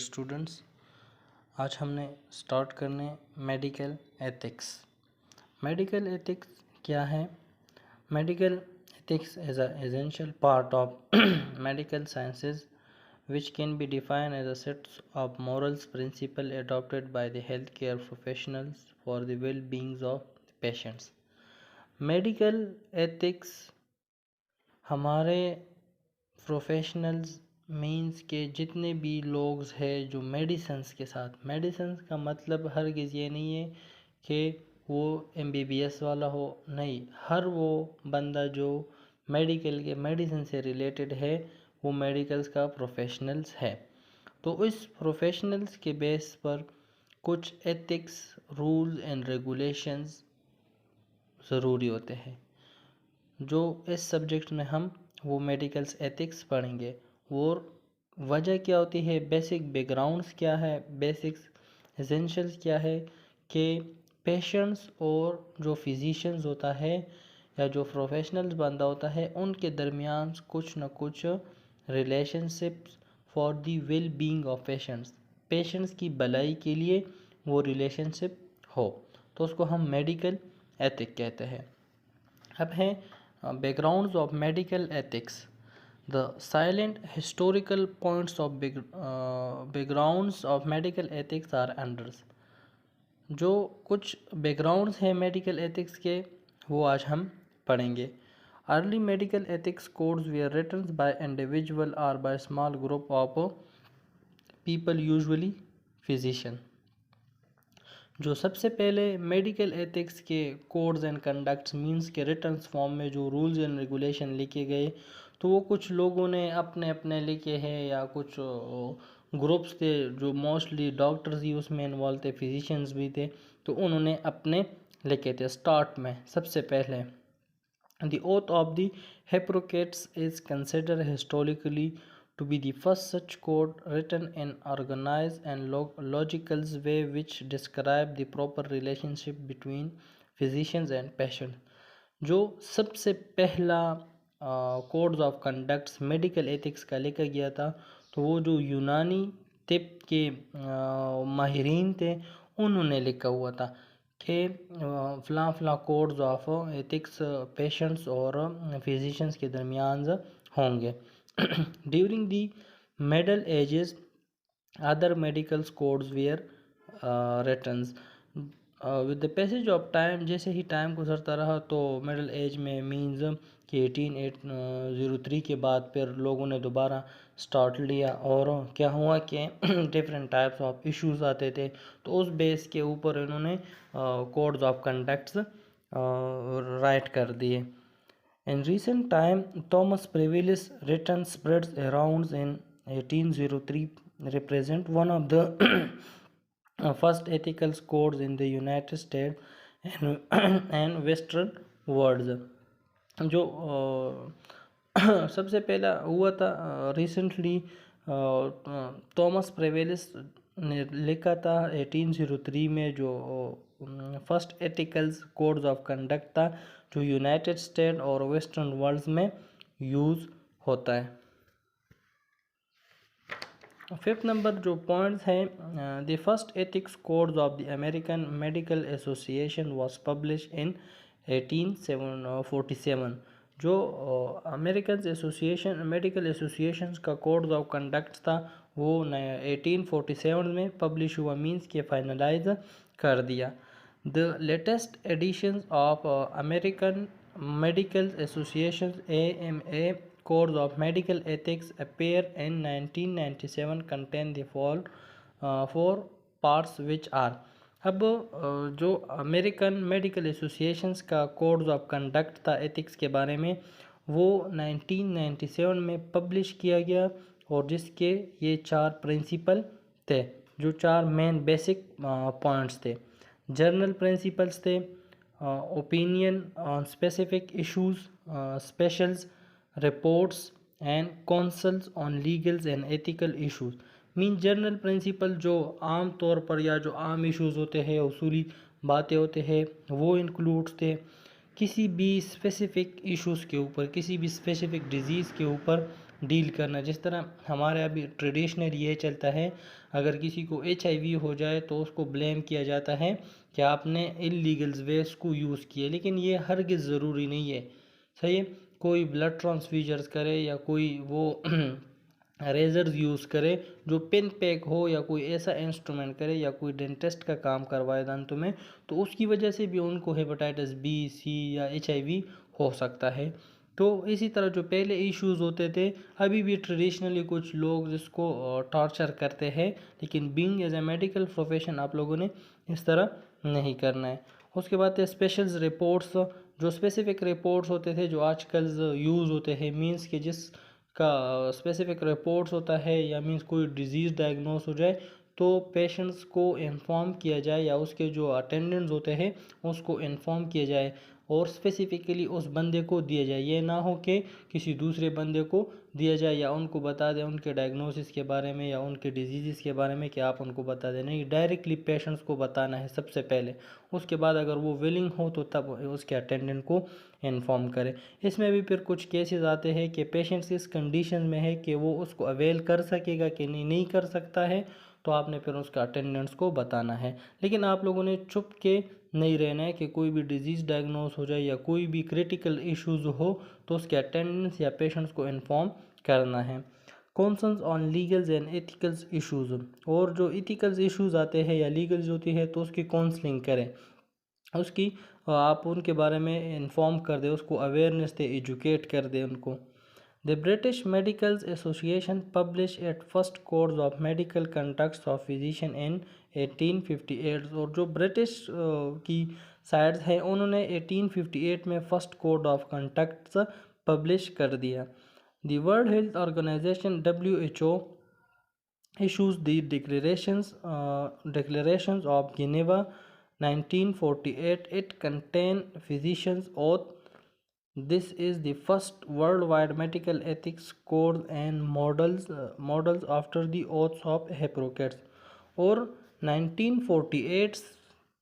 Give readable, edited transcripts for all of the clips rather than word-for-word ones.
Students, آج ہم نے سٹارٹ کرنے میڈیکل ایتھکس۔ میڈیکل ایتھکس کیا ہے؟ Medical ethics is an essential part of medical sciences which can be defined as a set of morals principles adopted by the healthcare professionals for the well-being of patients۔ Medical ethics ہمارے professionals means کے جتنے بھی لوگ ہیں جو medicines کے ساتھ، medicines کا مطلب ہرگز یہ نہیں ہے کہ وہ MBBS والا ہو، نہیں، ہر وہ بندہ جو میڈیکل کے میڈیسن سے ریلیٹڈ ہے وہ میڈیکلز کا پروفیشنلز ہے۔ تو اس پروفیشنلز کے بیس پر کچھ ایتھکس، رولز اینڈ ریگولیشنز ضروری ہوتے ہیں، جو اس سبجیکٹ میں ہم وہ میڈیکلز ایتھکس پڑھیں گے۔ اور وجہ کیا ہوتی ہے، بیسک بیک گراؤنڈز کیا ہے، بیسکس ایسینشلز کیا ہے کہ پیشنٹس اور جو فزیشنز ہوتا ہے یا جو پروفیشنلز بندہ ہوتا ہے ان کے درمیان کچھ نہ کچھ relationships for the well being of patients کی بھلائی کے لیے وہ ریلیشن شپ ہو، تو اس کو ہم میڈیکل ایتھک کہتے ہیں۔ اب ہے back grounds of medical ethics. The salient historical points of backgrounds of medical ethics are under۔ جو کچھ بیک گراؤنڈز ہیں میڈیکل ایتھکس کے وہ آج ہم پڑھیں گے۔ Early medical ethics codes were written by individual or by small group of people, usually physician۔ جو سب سے پہلے میڈیکل ایتھکس کے کوڈز اینڈ کنڈکٹس مینس کے ریٹنس فارم میں جو رولز اینڈ ریگولیشن لکھے گئے تو وہ کچھ لوگوں نے اپنے اپنے لکھے ہیں، یا کچھ گروپس تھے جو موسٹلی ڈاکٹرز ہی اس میں انوالو تھے، فزیشنز بھی تھے، تو انہوں نے اپنے لکھے تھے۔ سٹارٹ میں سب سے پہلے the oath of the Hippocrates is considered historically to be the first such code written in organized and logical way which describe the proper relationship between physicians and patients۔ جو سب سے پہلا codes of conducts medical ethics کا لکھا گیا تھا تو وہ جو یونانی طب کے ماہرین تھے انہوں نے لکھا ہوا تھا کہ فلاں فلاں کوڈز آف ایتھکس پیشنٹس اور فزیشنز کے درمیان ہوں گے۔ During the Middle Ages, other medical codes were written۔ With the passage of time، جیسے ہی ٹائم گزرتا رہا تو مڈل ایج میں مینز کہ 1803 کے بعد پھر لوگوں نے دوبارہ سٹارٹ لیا، اور کیا ہوا کہ ڈیفرنٹ ٹائپس آف ایشوز آتے تھے تو اس بیس کے اوپر انہوں نے کوڈز آف کنڈکٹس رائٹ کر دیے۔ In recent time, Thomas Previllis written spreads around in 1803 represent one of the first ethical codes in the United States and Western worlds۔ جو سب سے پہلا ہوا تھا ریسنٹلی تومس پریویلس نے لکھا تھا 1803 میں، جو فرسٹ ایتھیکلز کوڈز آف کنڈکٹ تھا جو یونائٹڈ اسٹیٹ اور ویسٹرن ورلڈز میں یوز ہوتا ہے۔ ففتھ نمبر جو پوائنٹس ہیں، the first ethics codes of the American medical association was publish in 1847۔ جو امریکن ایسوسیشن میڈیکل ایسوسیشنز کا کوڈز آف کنڈکٹ تھا وہ 1847 میں پبلش ہوا، مینس کے فائنلائز کر دیا۔ The latest editions of American Medical Association's AMA Codes of Medical Ethics appear in 1997 contain the four parts which are۔ اب جو امریکن میڈیکل ایسوسیشنز کا کوڈز آف کنڈکٹ تھا ایتھکس کے بارے میں وہ 1997 میں پبلش کیا گیا، اور جس کے یہ 4 پرنسپل تھے، جو 4 مین بیسک پوائنٹس تھے۔ جرنل پرنسپلز تھے، opinion on specific issues, specials, reports and councils on legals and ethical issues. Main general principle جو عام طور پر یا جو عام ایشوز ہوتے ہیں، اصولی باتیں ہوتے ہیں، وہ انکلوڈس تھے۔ کسی بھی اسپیسیفک ایشوز کے اوپر، کسی بھی اسپیسیفک ڈیزیز کے اوپر ڈیل کرنا. جس طرح ہمارے ابھی ٹریڈیشنل یہ چلتا ہے، اگر کسی کو HIV ہو جائے تو اس کو بلیم کیا جاتا ہے کہ آپ نے انلیگل ویز کو یوز کیے، لیکن یہ ہرگز ضروری نہیں ہے. صحیح ہے، کوئی بلڈ ٹرانسفیوژرز کرے یا کوئی وہ ریزرز یوز کرے جو پن پیک ہو، یا کوئی ایسا انسٹرومنٹ کرے، یا کوئی ڈینٹسٹ کا کام کروائے دانتوں میں، تو اس کی وجہ سے بھی ان کو ہیپاٹائٹس B C یا HIV ہو سکتا ہے. تو اسی طرح جو پہلے ایشوز ہوتے تھے، ابھی بھی ٹریڈیشنلی کچھ لوگ جس کو ٹارچر کرتے ہیں، لیکن being as a medical profession آپ لوگوں نے اس طرح نہیں کرنا ہے. اس کے بعد اسپیشلز رپورٹس، جو اسپیسیفک رپورٹس ہوتے تھے جو آج کل یوز ہوتے ہیں، مینس کہ جس کا اسپیسیفک رپورٹس ہوتا ہے، یا مینس کوئی ڈیزیز ڈائگنوز ہو جائے تو پیشنٹس کو انفارم کیا جائے، یا اس کے جو اٹینڈنٹس ہوتے ہیں اس کو انفارم کیا جائے اور اسپیسیفکلی اس بندے کو دیا جائے. یہ نہ ہو کہ کسی دوسرے بندے کو دیا جائے یا ان کو بتا دیں ان کے ڈائگنوسس کے بارے میں یا ان کے ڈیزیزز کے بارے میں کہ آپ ان کو بتا دیں. نہیں، ڈائریکٹلی پیشنٹس کو بتانا ہے سب سے پہلے. اس کے بعد اگر وہ ولنگ ہو تو تب اس کے اٹینڈنٹ کو انفارم کرے. اس میں بھی پھر کچھ کیسز آتے ہیں کہ پیشنٹس اس کنڈیشن میں ہے کہ وہ اس کو اویل کر سکے گا کہ نہیں کر سکتا ہے، تو آپ نے پھر اس کا اٹینڈنٹس کو بتانا ہے. لیکن آپ لوگوں نے چھپ کے نہیں رہنا ہے کہ کوئی بھی ڈیزیز ڈائگنوز ہو جائے یا کوئی بھی کریٹیکل ایشوز ہو تو اس کے اٹینڈنٹس یا پیشنٹس کو انفارم کرنا ہے. Concerns on legals and ایتھیکلز issues, اور جو ایتھیکلز ایشوز آتے ہیں یا لیگلز ہوتی ہے تو اس کی کاؤنسلنگ کریں، اس کی آپ ان کے بارے میں انفارم کر دیں، اس کو اویئرنیس دے، ایجوکیٹ کر دیں ان کو. The British Medical Association published its first codes of medical conduct of physician in 1858. اور جو برٹش کی سائڈز ہیں انہوں نے 1858 میں first code of conducts publish کر دیا. The World Health Organization WHO issues the Declarations of Geneva 1948. It contained physicians' oath. This is the first worldwide medical ethics code and models after the oaths of Hippocrates. اور 1948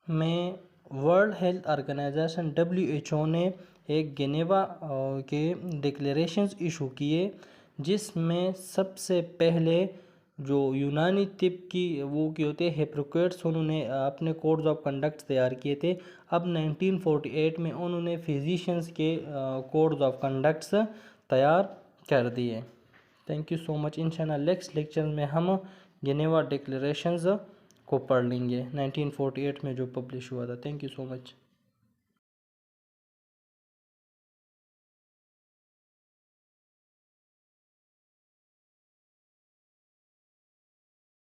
میں world health organization WHO نے ایک Geneva کے ڈکلیریشنز issue کیے، جس میں سب سے پہلے جو یونانی طب کی وہ کی ہوتے ہیں ہیپوکریٹس، انہوں نے اپنے کوڈز آف کنڈکٹ تیار کیے تھے. اب 1948 میں انہوں نے فزیشینز کے کوڈز آف کنڈکٹس تیار کر دیے. تھینک یو سو مچ. انشاءاللہ نیکسٹ لیکچر میں ہم جنیوا ڈکلیریشنز کو پڑھ لیں گے 1948 میں جو پبلش ہوا تھا. Thank you so much.